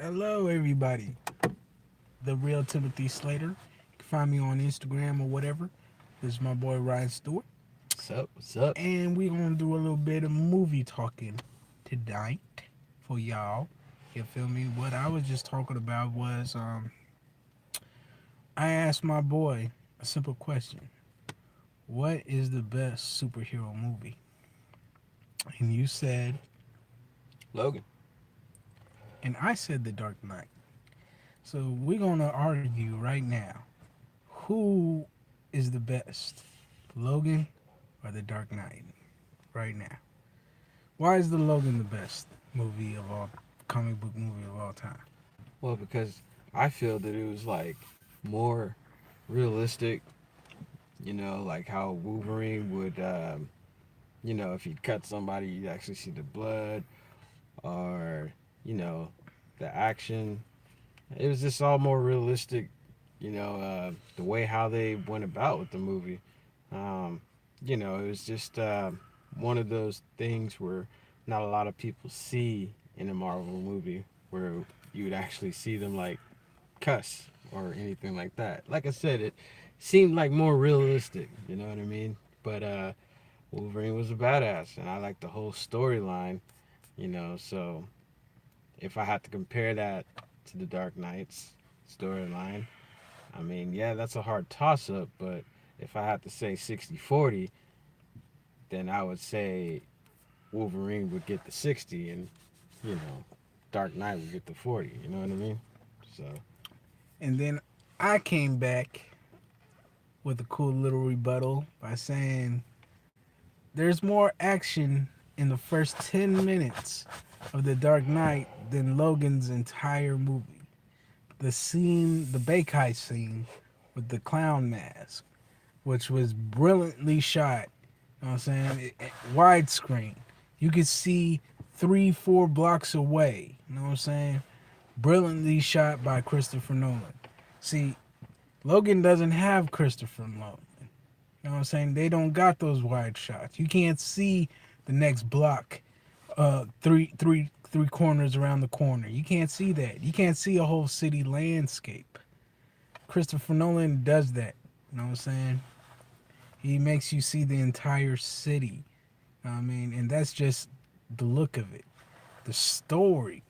Hello, everybody. The real Timothy Slater. You can find me on Instagram or whatever. This is my boy Ryan Stewart, What's up? What's up? and we're gonna do a little bit of movie talking tonight for y'all. You feel me? What I was just talking about was I asked my boy a simple question: what is the best superhero movie? And you said, Logan. and I said, The Dark Knight. So we're gonna argue right now: who is the best, Logan or The Dark Knight? Right now, why is the Logan the best movie of all comic book movie of all time? Well, because I feel that it was like more realistic. Like how Wolverine would, if he'd cut somebody, you'd actually see the blood or, you know, the action. It was just all more realistic. The way how they went about with the movie. Um, it was just one of those things where not a lot of people see in a Marvel movie where you would actually see them like cuss or anything like that. Like I said, it seemed like more realistic, you know what I mean? But Wolverine was a badass and I like the whole storyline, so if I had to compare that to the Dark Knight's storyline, I mean, yeah, that's a hard toss up, but if I had to say 60-40, then I would say Wolverine would get the 60 and, you know, Dark Knight would get the 40. You know what I mean? So, And then I came back with a cool little rebuttal by saying there's more action in the first 10 minutes of The Dark Knight than Logan's entire movie. The Bakai scene with the clown mask, which was brilliantly shot. You know what I'm saying? Widescreen. You could see 3, 4 blocks away. You know what I'm saying? Brilliantly shot by Christopher Nolan. See, Logan doesn't have Christopher Nolan. You know what I'm saying? They don't got those wide shots. You can't see the next block, three corners around the corner. You can't see that. You can't see a whole city landscape. Christopher Nolan does that. You know what I'm saying? He makes you see the entire city. You know what I mean? And that's just the look of it. The story.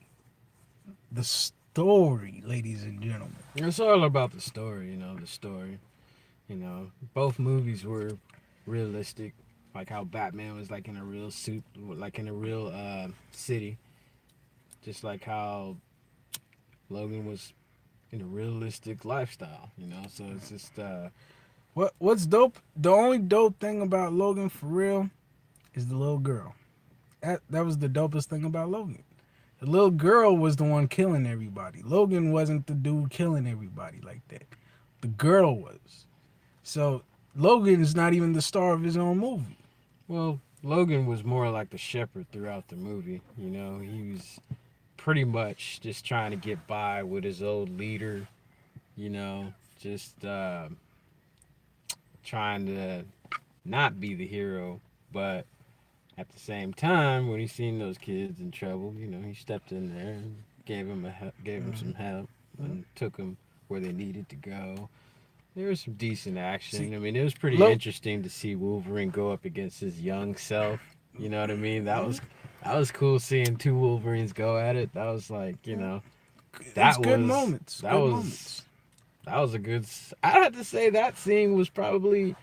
The story, ladies and gentlemen. it's all about the story, the story. Both movies were realistic, like how Batman was like in a real suit, like in a real city, just like how Logan was in a realistic lifestyle, So it's just What's dope? The only dope thing about Logan for real is the little girl. That was the dopest thing about Logan. The little girl was the one killing everybody. Logan wasn't the dude killing everybody like that. The girl was. So Logan is not even the star of his own movie. well, Logan was more like the shepherd throughout the movie. He was pretty much just trying to get by with his old leader. Just trying to not be the hero, but at the same time, when he seen those kids in trouble, he stepped in there and gave him some help and took them where they needed to go. There was some decent See, action. I mean, it was pretty Lo- interesting to see Wolverine go up against his young self. You know what I mean? That was cool seeing two Wolverines go at it. That was like, it's that good was moments. that Good was moments. that was a good. I had to say that scene was probably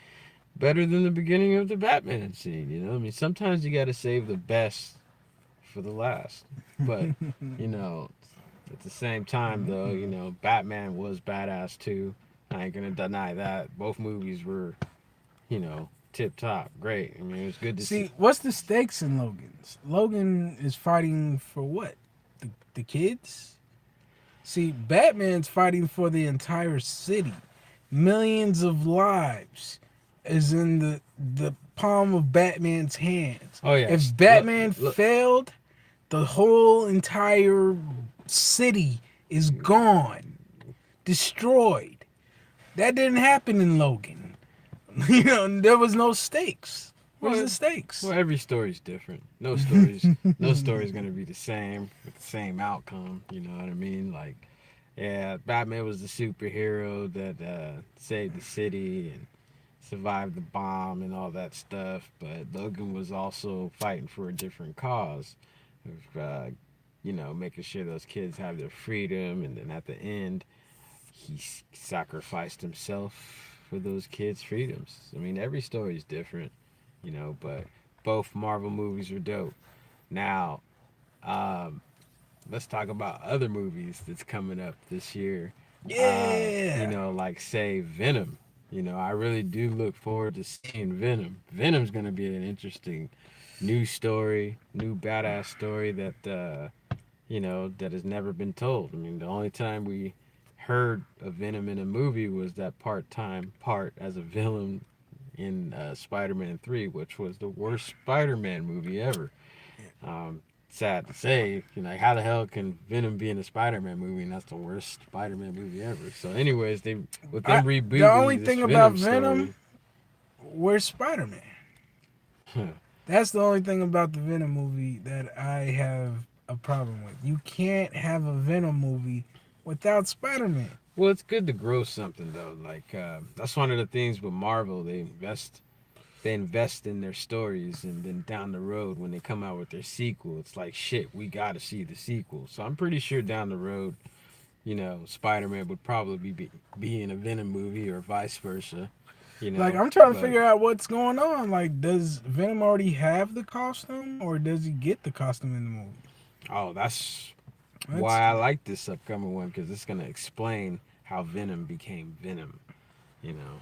better than the beginning of the Batman scene. I mean, sometimes you got to save the best for the last. But you know, at the same time, though, Batman was badass too. I ain't gonna deny that. Both movies were, tip top, great. I mean, it was good to see. See, what's the stakes in Logan's? Logan is fighting for what? The kids? See, Batman's fighting for the entire city. Millions of lives is in the palm of Batman's hands. Oh If yes, Batman look, failed, the whole entire city is gone, destroyed. That didn't happen in Logan. There was no stakes. Where's Well, the stakes? well, every story's different. No story's gonna be the same with the same outcome. You know what I mean? Like, yeah, Batman was the superhero that saved the city and survived the bomb and all that stuff. But Logan was also fighting for a different cause, of, making sure those kids have their freedom. And then at the end, he sacrificed himself for those kids' freedoms. I mean, every story is different, but both Marvel movies are dope. Now, um, let's talk about other movies that's coming up this year. Yeah. Like say Venom. I really do look forward to seeing Venom. Venom's gonna be an interesting new story, new badass story that has never been told. I mean, the only time we heard of Venom in a movie was that part-time part as a villain in Spider-Man 3, which was the worst Spider-Man movie ever. Um, Sad to say, how the hell can Venom be in a Spider-Man movie and that's the worst Spider-Man movie ever? So, anyways, they with them The only rebooting this thing about Venom Venom, story. where's Spider Man? That's the only thing about the Venom movie that I have a problem with. You can't have a Venom movie without Spider Man. Well, it's good to grow something though. Like that's one of the things with Marvel. They invest in their stories, and then down the road when they come out with their sequel, it's like shit. We got to see the sequel. So I'm pretty sure down the road, Spider-Man would probably be in a Venom movie or vice versa. Like, I'm trying to But figure out what's going on. Like, does Venom already have the costume, or does he get the costume in the movie? oh, that's That's why I like this upcoming one because it's gonna explain how Venom became Venom. You know,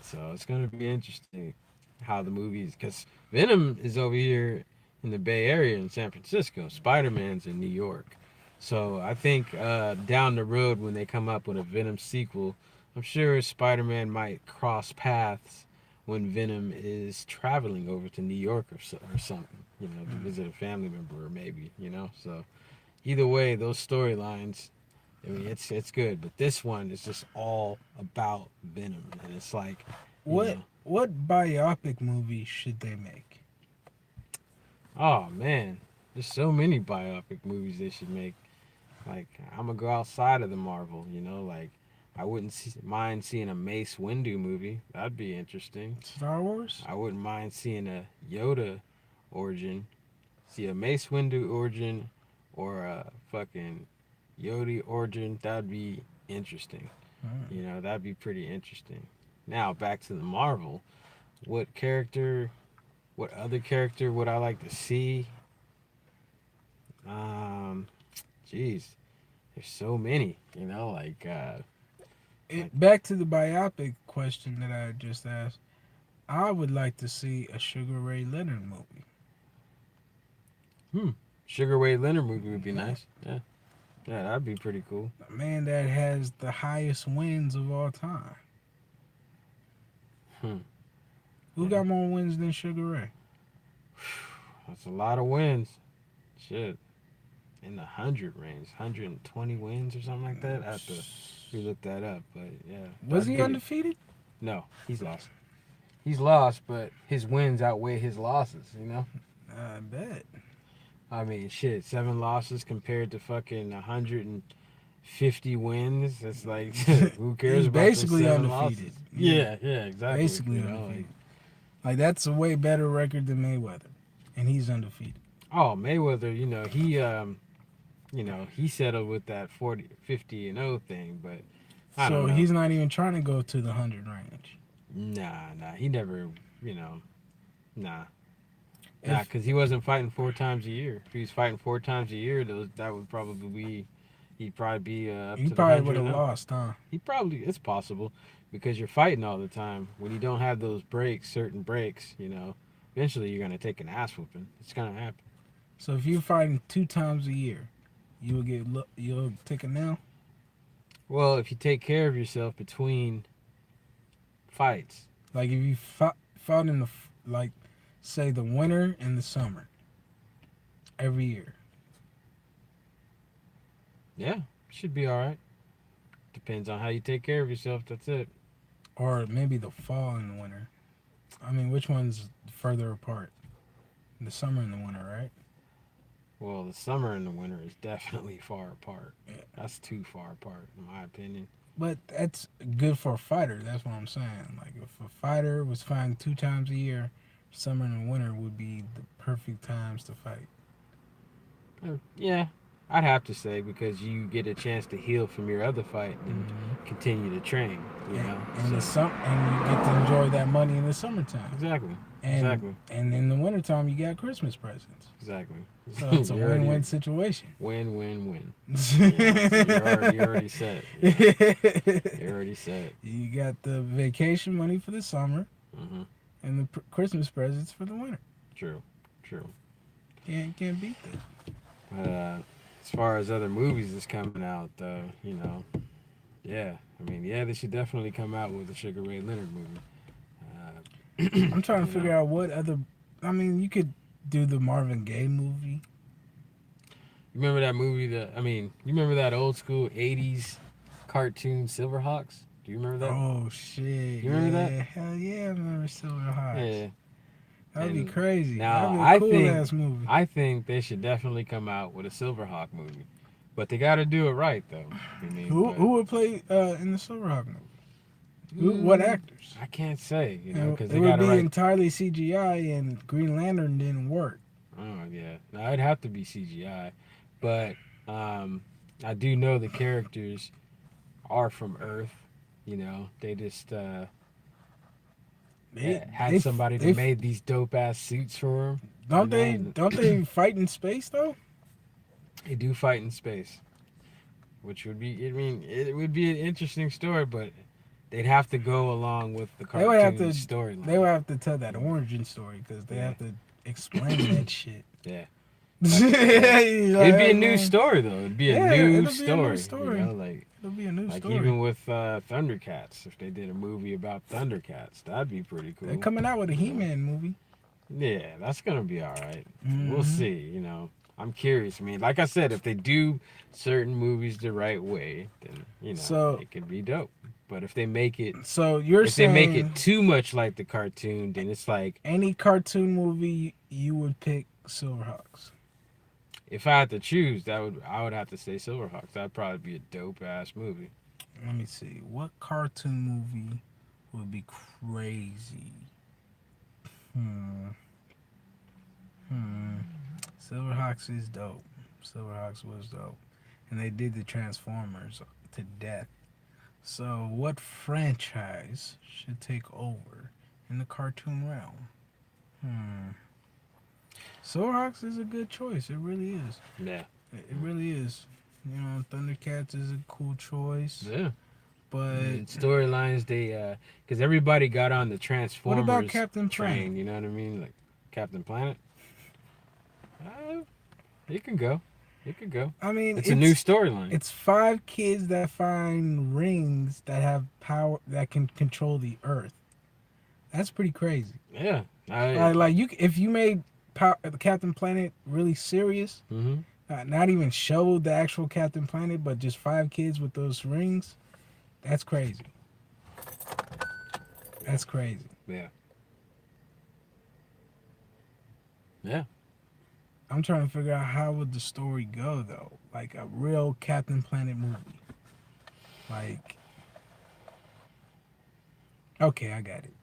so it's gonna be interesting how the movies because Venom is over here in the Bay Area in San Francisco. Spider Man's in New York. So I think down the road when they come up with a Venom sequel, I'm sure Spider Man might cross paths when Venom is traveling over to New York or something. To visit a family member or maybe. So either way, those storylines. I mean, it's good, but this one is just all about Venom, and it's like, you what know, what biopic movie should they make? oh man, there's so many biopic movies they should make. Like, I'm gonna go outside of the Marvel, like I wouldn't mind seeing a Mace Windu movie. That'd be interesting. Star Wars? I wouldn't mind seeing a Yoda origin. See a Mace Windu origin or a fucking Yoda origin. That'd be interesting. That'd be pretty interesting. Now back to the Marvel. What character? What other character would I like to see? Um, Jeez, there's so many. Like Back to the biopic question that I just asked. I would like to see a Sugar Ray Leonard movie. hmm, Sugar Ray Leonard movie would be Yeah. nice. Yeah, yeah, that'd be pretty cool. A man that has the highest wins of all time. Hmm. Who Yeah, got more wins than Sugar Ray? that's a lot of wins. Shit, in the 100 range, 120 wins or something like that. I have to look that up, but yeah, Was that'd he be. undefeated? No, he's lost. He's lost, but his wins outweigh his losses. I bet. I mean, shit, 7 losses compared to fucking 150 wins. It's like, who cares He's about those basically 7 losses? undefeated. Yeah, exactly. Basically undefeated. Like, that's a way better record than Mayweather, and he's undefeated. Oh, Mayweather, he settled with that 40, 50 and 0 thing, but I don't So know. he's not even trying to go to the 100 range. Nah, he never, nah, If because he wasn't fighting 4 times a year. If he was fighting 4 times a year, that would probably be, he'd probably be up he to the probably would 100 have and 0. lost, huh? It's possible because you're fighting all the time. When you don't have those breaks, certain breaks, eventually you're gonna take an ass whooping. It's gonna happen. So if you're fighting 2 times a year, you'll take a nail. Well, if you take care of yourself between fights, Like if you fought in like, say, the winter and the summer every year. yeah, should be all right. Depends on how you take care of yourself. That's it. Or maybe the fall and the winter. I mean, which one's further apart? The summer and the winter, right? Well, the summer and the winter is definitely far apart. Yeah. That's too far apart, in my opinion. But that's good for a fighter. That's what I'm saying. Like if a fighter was fighting 2 times a year, summer and winter would be the perfect times to fight. Yeah, I'd have to say because you get a chance to heal from your other fight and Hmm. continue to train. You know, And so the and you get to enjoy that money in the summertime. exactly, And exactly, and in the wintertime you got Christmas presents. exactly. So it's a you win-win already situation. win, win, win. you You know, so you already said it. You already said it. got the vacation money for the summer Hmm. and the Christmas presents for the winter. True, true. Can't beat that. But as far as other movies that's coming out, yeah, I mean, yeah, they should definitely come out with a Sugar Ray Leonard movie. I'm trying to You know, figure out what other. I mean, you could do the Marvin Gaye movie. you remember that movie? You remember that old school '80s cartoon Silverhawks? Do you remember that? Oh shit! You remember that? Yeah, hell yeah! I remember Silverhawks. Yeah. That would be And crazy. That'd now be a cool ass movie. I think they should definitely come out with a Silverhawk movie, but they got to do it right though. I mean, Who would play in the Silverhawk movie? What mm, actors? I can't say, And because it they got would to be write. entirely CGI, and Green Lantern didn't work. Oh yeah, now it'd have to be CGI, but um, I do know the characters are from Earth. They just They had they somebody that they made these dope ass suits for them. And don't they fight in space though? they do fight in space, which would be. I mean, it would be an interesting story, but they'd have to go along with the They would have cartoon to they storyline. would have to tell that origin story because they Yeah, have to explain that shit. yeah. Like, He's like, it'd be a "Hey, new man." story though. It'd be a Yeah, new it'll be a new story. story. Like It'll be a new like story. even with Thundercats, if they did a movie about Thundercats, that'd be pretty They're cool. coming out with a You know, He-Man movie. yeah, that's gonna be all right. We'll Hmm. see. I'm curious. I mean, like I said, if they do certain movies the right way, then So it could be dope. But if they make it so you're if they make it saying too much like the cartoon, then it's like any cartoon movie you would pick Silverhawks? if I had to choose, I would have to say Silverhawks. That'd probably be a dope ass movie. Let me see. What cartoon movie would be crazy? Hmm. Hmm. Silverhawks is dope. Silverhawks was dope. And they did the Transformers to death. So, what franchise should take over in the cartoon realm? Hmm. Silverhawks is a good choice. It really is. Yeah, It really is. You know, Thundercats is a cool choice. yeah. But And storylines, because everybody got on the what about Transformers Captain Planet? train. You know what I mean? Like Captain Planet. It can go. It could go. I mean, It's a new storyline. it's 5 kids that find rings that have power that can control the earth. That's pretty crazy. Yeah. Like you, if you made Captain Planet really serious, Mm-hmm. not even show the actual Captain Planet, but just 5 kids with those rings, that's crazy. That's crazy. Yeah. Yeah. I'm trying to figure out how would the story go though, like a real Captain Planet movie. Like, okay, I got it.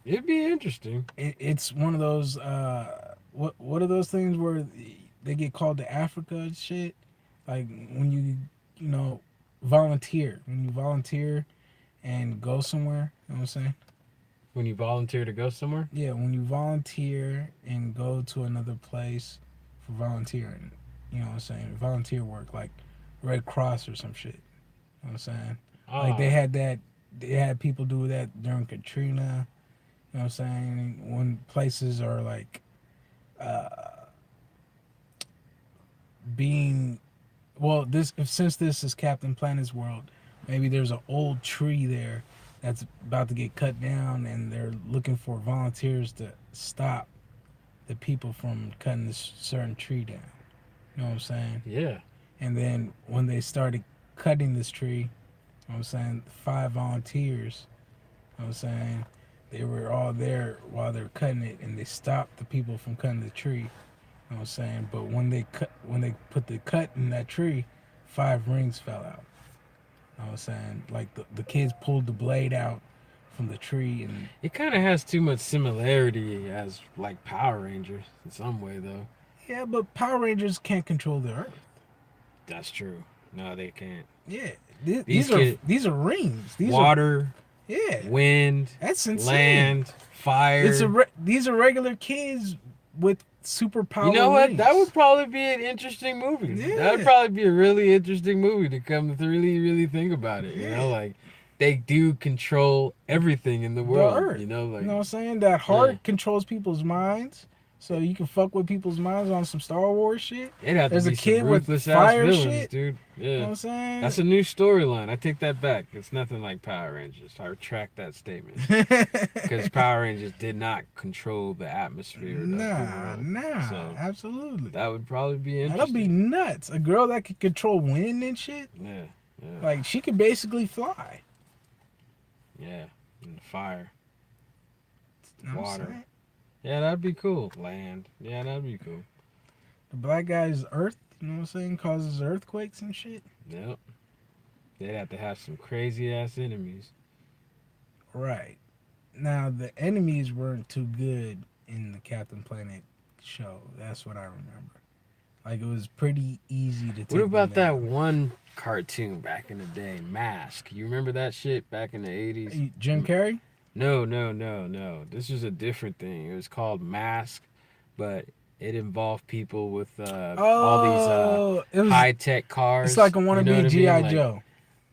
It'd be interesting. It's one of those what are those things where they get called to Africa and shit? Like when you know volunteer, when you volunteer and go somewhere, you know what I'm saying? When you volunteer to go somewhere. Yeah, when you volunteer and go to another place for volunteering, you know what I'm saying? Volunteer work like Red Cross or some shit. You know what I'm saying? Like Ah. they had people do that during Katrina. You know what I'm saying? When places are like uh, being well, this if since this is Captain Planet's world, maybe there's an old tree there that's about to get cut down, and they're looking for volunteers to stop the people from cutting this certain tree down. You know what I'm saying? Yeah. And then when they started cutting this tree, you know what I'm saying, 5 volunteers, you know what I'm saying, they were all there while they're cutting it, and they stopped the people from cutting the tree. You know what I'm saying? But when they put the cut in that tree, 5 rings fell out. You know what I'm saying? Like the kids pulled the blade out from the tree, and It kind of has too much similarity as like Power Rangers in some way, though. yeah, but Power Rangers can't control the earth. That's true. No, they can't. Yeah, These kids, these are rings. These are water, yeah. wind, That's insane. land, fire. These are regular kids with You know superpower what? That would rings. probably be an interesting movie. That would Yeah, probably be a really interesting movie to come to really, really think about it. You yeah. know, like they do control everything in the The world. earth. You know, You like know what I'm saying? That yeah, heart controls people's minds. So you can fuck with people's minds on some Star Wars shit. it'd have to There's a be some kid with ruthless ass fire villains, shit. dude. You know Yeah. what I'm saying? That's a new storyline. I take that back. It's nothing like Power Rangers. I retract that statement. Because Power Rangers did not control the atmosphere of the world. nah, So absolutely. that would probably be That'll be interesting. nuts. A girl that could control wind and shit. Yeah, yeah, Like she could basically fly. yeah. And fire, You know what I'm water. saying? Yeah, that'd be cool. Land. Yeah, that'd be cool. The black guy's earth, you know what I'm saying, causes earthquakes and shit. Yep. They'd have to have some crazy ass enemies. Right. Now the enemies weren't too good in the Captain Planet show. That's what I remember. Like it was pretty easy to take What about them that down. one cartoon back in the day, Mask? You remember that shit back in the 80s? Jim Carrey? No, no, no, no. This was a different thing. It was called Mask, but it involved people with all these It was. high tech It's cars. like a You know what wannabe I mean? GI Like, Joe.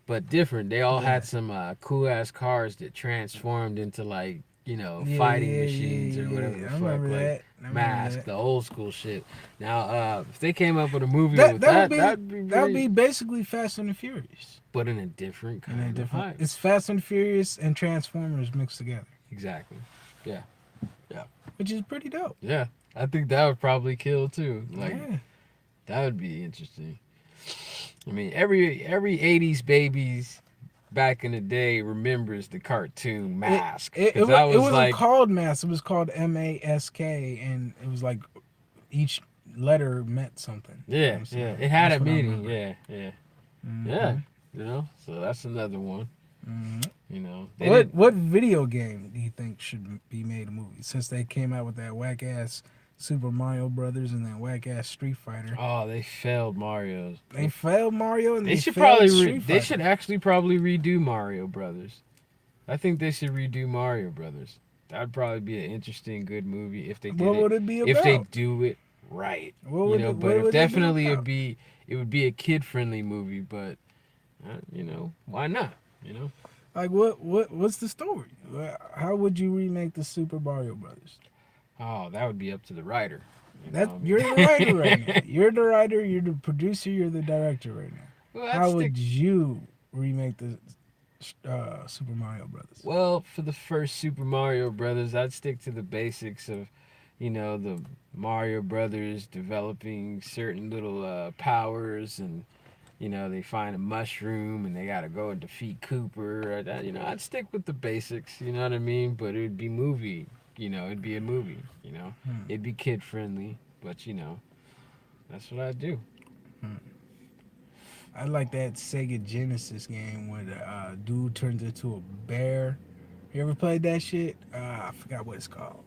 but different. They all Yeah. had some cool ass cars that transformed into like Yeah, fighting yeah, machines yeah, or whatever yeah. the I fuck. remember Like that. I remember Mask, that. the old school shit. Now, if they came up with a movie That with that would that, be that'd be that would very, be basically Fast and the Furious. but in a different In a kind of different. hype. It's Fast and Furious and Transformers mixed together, Exactly. Yeah. Yeah. which is pretty dope. Yeah. I think that would probably kill too. Like Yeah. that would be interesting. I mean, every '80s babies back in the day remembers the cartoon Mask because that It was wasn't like called Mask. It was called MASK, and it was like each letter meant something. You know what yeah, I'm yeah. saying? It had That's a what I meaning. remember. Yeah, yeah, yeah. Mhm. You know, so that's another one. Mhm. You know, they didn't. What video game do you think should be made a movie? Since they came out with that whack ass Super Mario Brothers and that whack ass Street Fighter, Oh, they failed Mario's. they failed Mario and They they should failed probably. Street They Fighter. should actually probably redo Mario Brothers. I think they should redo Mario Brothers. That'd probably be an interesting, good movie if they did What it. would it be If they about? do it right, But What if would it be definitely about? it would be a kid friendly movie. But why not? Like what's the story? How would you remake the Super Mario Brothers? Oh, that would be up to the writer. That you're the writer right now. You're the writer. You're the producer. You're the director right now. Well, How would you remake the Super Mario Brothers? Well, for the first Super Mario Brothers, I'd stick to the basics of, the Mario Brothers developing certain little powers, and they find a mushroom and they gotta go and defeat Cooper. I'd stick with the basics. You know what I mean? But it'd be movie. It'd be a movie. Hmm. It'd be kid friendly, but that's what I'd do. Hmm. I like that Sega Genesis game where the dude turns into a bear. You ever played that shit? I forgot what it's called.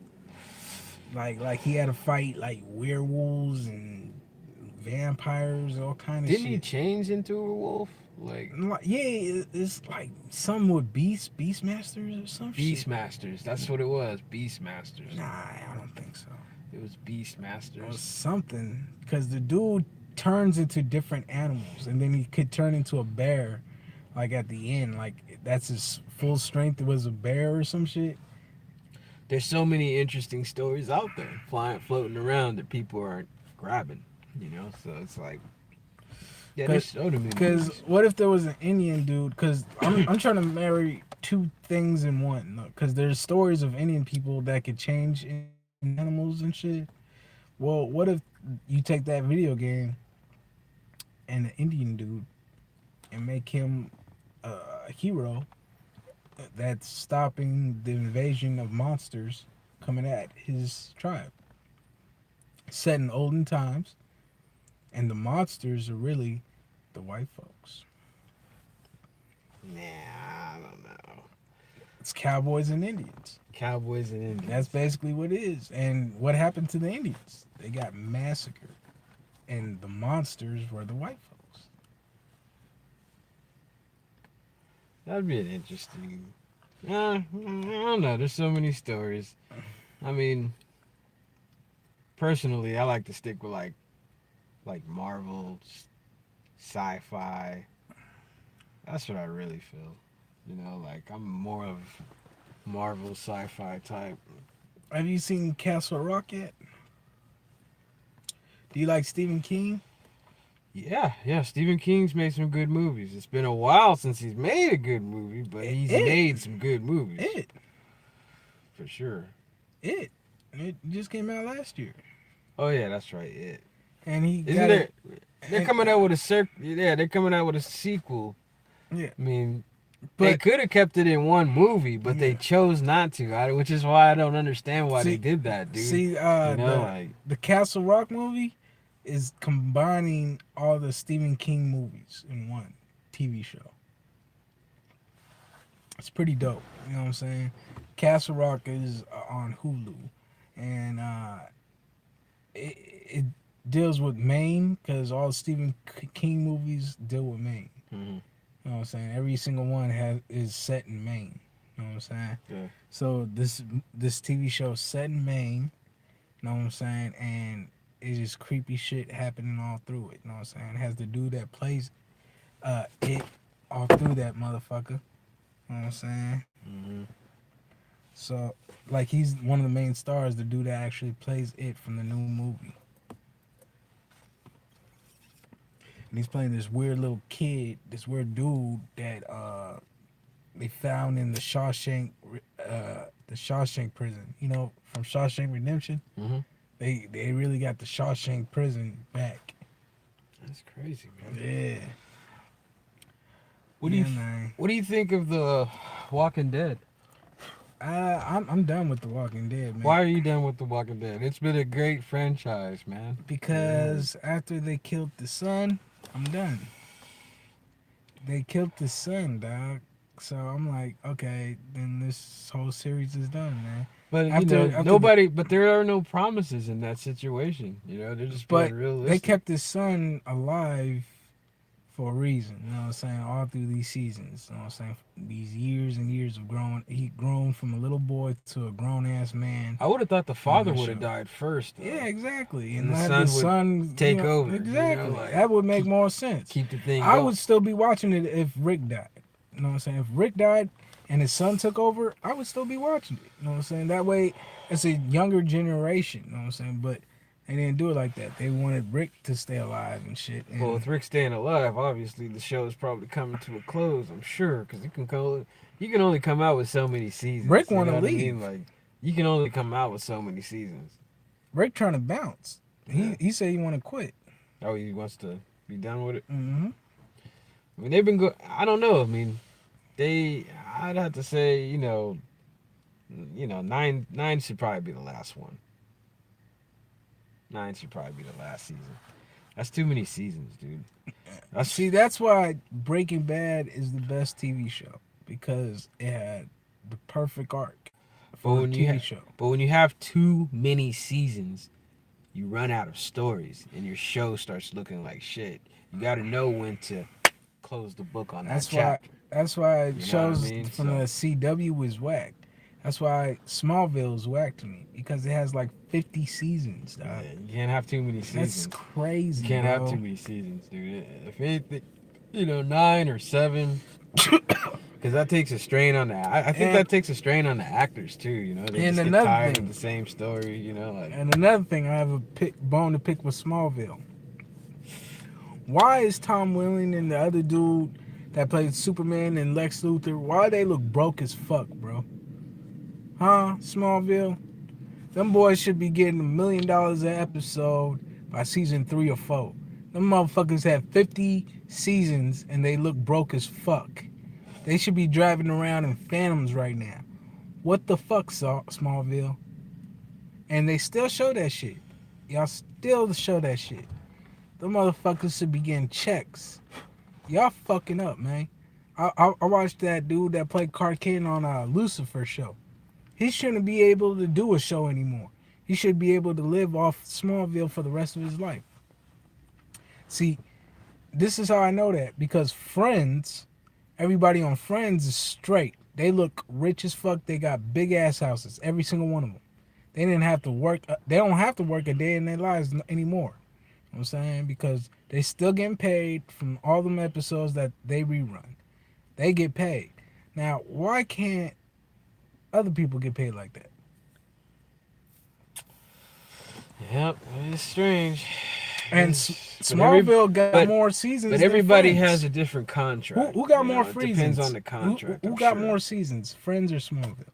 Like he had to fight like werewolves and vampires, all kind of Didn't he shit. change into a wolf? Like Yeah, it's like some with Beastmasters or some shit. Beastmasters. That's what it was. Beastmasters. Nah, I don't think so. It was Or Beastmasters. something, because the dude turns into different animals, and then he could turn into a bear, like at the end, like that's his full strength was a bear or some shit. There's so many interesting stories out there, floating around that people aren't grabbing. So it's like, yeah, there's so many Because movies. what if there was an Indian dude? Because I'm trying to marry two things in one. Because there's stories of Indian people that could change in animals and shit. Well, what if you take that video game and an Indian dude and make him a hero, that's stopping the invasion of monsters coming at his tribe. Set in olden times, and the monsters are really the white folks. Nah, I don't know. It's cowboys and Indians. Cowboys and Indians. That's basically what it is. And what happened to the Indians? They got massacred, and the monsters were the white folks. That'd be an interesting. I don't know. There's so many stories. I mean, personally, I like to stick with like Marvel, sci-fi. That's what I really feel. You know, like I'm more of Marvel sci-fi type. Have you seen Castle Rock yet? Do you like Stephen King? Yeah. Stephen King's made some good movies. It's been a while since he's made a good movie, but he's made some good movies. It. For sure. It just came out last year. Oh yeah, that's right. It. And he Isn't got there? it. They're coming out with a Yeah, they're coming out with a sequel. Yeah. I mean, But they could have kept it in one movie, but they chose not to. Which is why I don't understand why they did that, dude. See, you know, the Castle Rock movie is combining all the Stephen King movies in one TV show. It's pretty dope. You know what I'm saying? Castle Rock is on Hulu, and it deals with Maine because all Stephen King movies deal with Maine. mm-hmm. You know what I'm saying? Every single one is set in Maine. You know what I'm saying? Yeah. So this TV show is set in Maine. You know what I'm saying? And it's just creepy shit happening all through it. You know what I'm saying? It has the dude that plays it all through that motherfucker. You know what I'm saying? Mm-hmm. So, like, he's one of the main stars, the dude that actually plays it from the new movie. And he's playing this weird little kid, this weird dude that they found in the Shawshank prison. You know, from Shawshank Redemption. Mm-hmm. They really got the Shawshank prison back. That's crazy, man. Yeah. What do you think of the Walking Dead? I'm done with The Walking Dead, man. Why are you done with The Walking Dead? It's been a great franchise, man. Because after they killed the son, I'm done. They killed the son, dog. So I'm like, okay, then this whole series is done, man. But but there are no promises in that situation. You know, they're just being realistic. They kept his son alive for a reason. You know what I'm saying? All through these seasons. You know what I'm saying? These years and years of growing. He grown from a little boy to a grown ass man. I would have thought the father would have died first. Though. Yeah, exactly. And the the son son take over. Exactly. You know, like, that would make more sense. Keep the thing I going. would still be watching it if Rick died. You know what I'm saying? If Rick died and his son took over, I would still be watching it. You know what I'm saying? That way, it's a younger generation. You know what I'm saying? But they didn't do it like that. They wanted Rick to stay alive and shit. And well, with Rick staying alive, obviously the show is probably coming to a close. I'm sure because you can only come out with so many seasons. Rick want to leave. I mean? Like you can only come out with so many seasons. Rick trying to bounce. He said he want to quit. Oh, he wants to be done with it. Mm-hmm. I mean, they've been good. I don't know. I mean, I'd have to say, you know, 9 should probably be the last one. 9 should probably be the last season. That's too many seasons, dude. That's why Breaking Bad is the best TV show because it had the perfect arc for a TV show. But when you have too many seasons, you run out of stories and your show starts looking like shit. You got to know when to close the book on that chapter. That's why shows from the CW was whack. That's why Smallville is whack to me because it has like 50 seasons, dog. Yeah, you can't have too many seasons. That's crazy. You can't have too many seasons, dude. If anything, 9 or 7, because that takes a strain on that. I think that takes a strain on the actors too. You know, they just get tired of the same story. You know, like. And another thing, I have a bone to pick with Smallville. Why is Tom Welling and the other dude that played Superman and Lex Luthor, why they look broke as fuck, bro? Huh, Smallville? Them boys should be getting $1 million an episode by season 3 or 4. Them motherfuckers have 50 seasons and they look broke as fuck. They should be driving around in Phantoms right now. What the fuck, Smallville? And they still show that shit. Y'all still show that shit. The motherfuckers should be getting checks. Y'all fucking up, man. I watched that dude that played Clark Kent on Lucifer show. He shouldn't be able to do a show anymore. He should be able to live off Smallville for the rest of his life. See, this is how I know that. Because Friends, everybody on Friends is straight. They look rich as fuck. They got big ass houses. Every single one of them. They didn't have to work. They don't have to work a day in their lives anymore. You know what I'm saying? Because they still getting paid from all them episodes that they rerun. They get paid. Now, why can't other people get paid like that? Yep, it's strange. And Smallville got more seasons. But everybody than Friends. has a different contract. Who got more seasons? It seasons? depends on the contract. Who got more seasons, Friends or Smallville?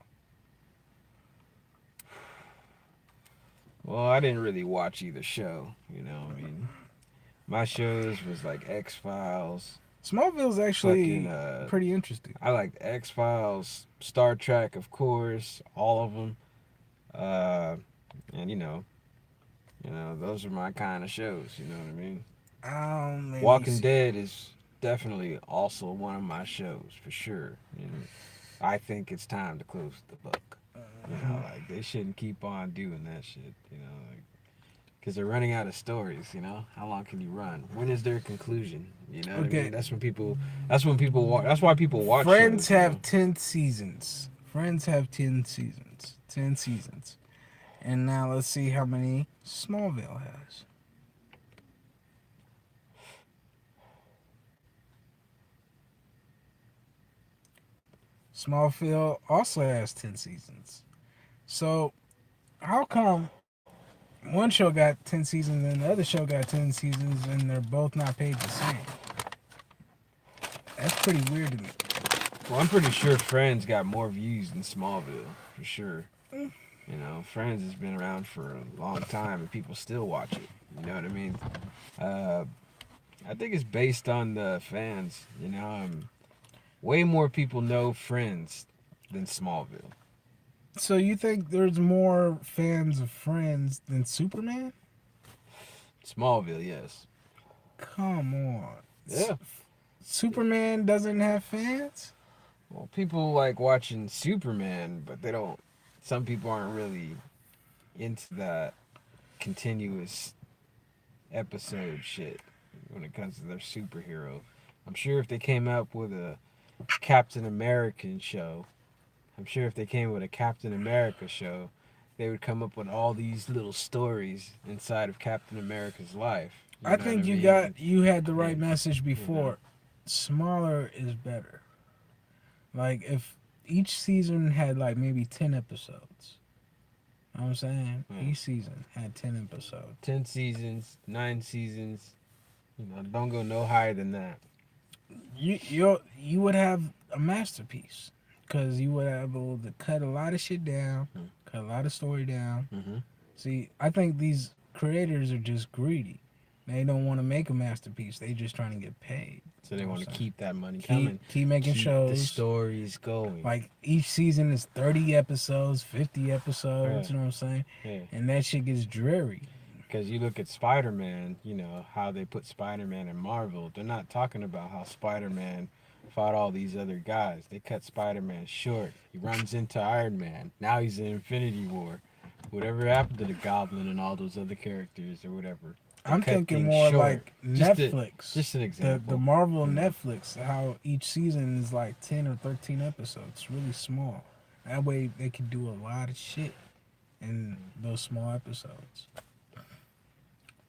Well, I didn't really watch either show. You know, I mean, my shows was like X-Files. Smallville's actually pretty interesting. I liked X-Files, Star Trek, of course, all of them. And you know, those are my kind of shows. You know what I mean? Walking Dead is definitely also one of my shows for sure. And I think it's time to close the book. You know, like they shouldn't keep on doing that shit. You know, like, because they're running out of stories. You know, how long can you run? When is their conclusion? You know, what I mean? That's when people. That's when people watch. That's why people watch. Friends have 10 seasons. Friends have 10 seasons. 10 seasons. And now let's see how many Smallville has. Smallville also has 10 seasons. So, how come one show got 10 seasons and the other show got 10 seasons and they're both not paid the same? That's pretty weird to me. Well, I'm pretty sure Friends got more views than Smallville, for sure. You know, Friends has been around for a long time and people still watch it. You know what I mean? I think it's based on the fans. You know, way more people know Friends than Smallville. So you think there's more fans of Friends than Superman? Smallville, yes. Come on. Yeah. Superman doesn't have fans? Well, people like watching Superman, but they don't. Some people aren't really into that continuous episode shit when it comes to their superhero. I'm sure if they came up with a Captain American show, they would come up with all these little stories inside of Captain America's life. I think you had the right message before. You know. Smaller is better. Like if each season had like maybe 10 episodes. You know what I'm saying? Yeah. Each season had 10 episodes. 10 seasons, 9 seasons. You know, don't go no higher than that. You would have a masterpiece. Because you would have able to cut a lot of shit down, cut a lot of story down. Mm-hmm. See, I think these creators are just greedy. They don't want to make a masterpiece. They just trying to get paid. So they want to keep that money coming. Keep making shows. The stories going. Like each season is 30 episodes, 50 episodes, you know what I'm saying? Yeah. And that shit gets dreary. Because you look at Spider-Man, you know, how they put Spider-Man in Marvel. They're not talking about how Spider-Man fought all these other guys. They cut Spider-Man short. He runs into Iron Man. Now he's in Infinity War. Whatever happened to the Goblin and all those other characters or whatever. I'm thinking more short. Like Netflix. Just an example. The Marvel Netflix, how each season is like 10 or 13 episodes. It's really small. That way they can do a lot of shit in those small episodes.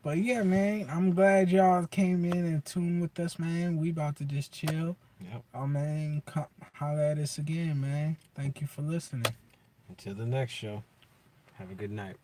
But yeah, man, I'm glad y'all came in and tuned with us, man. We about to just chill. Yep. Oh, man, holler at us again, man. Thank you for listening. Until the next show, have a good night.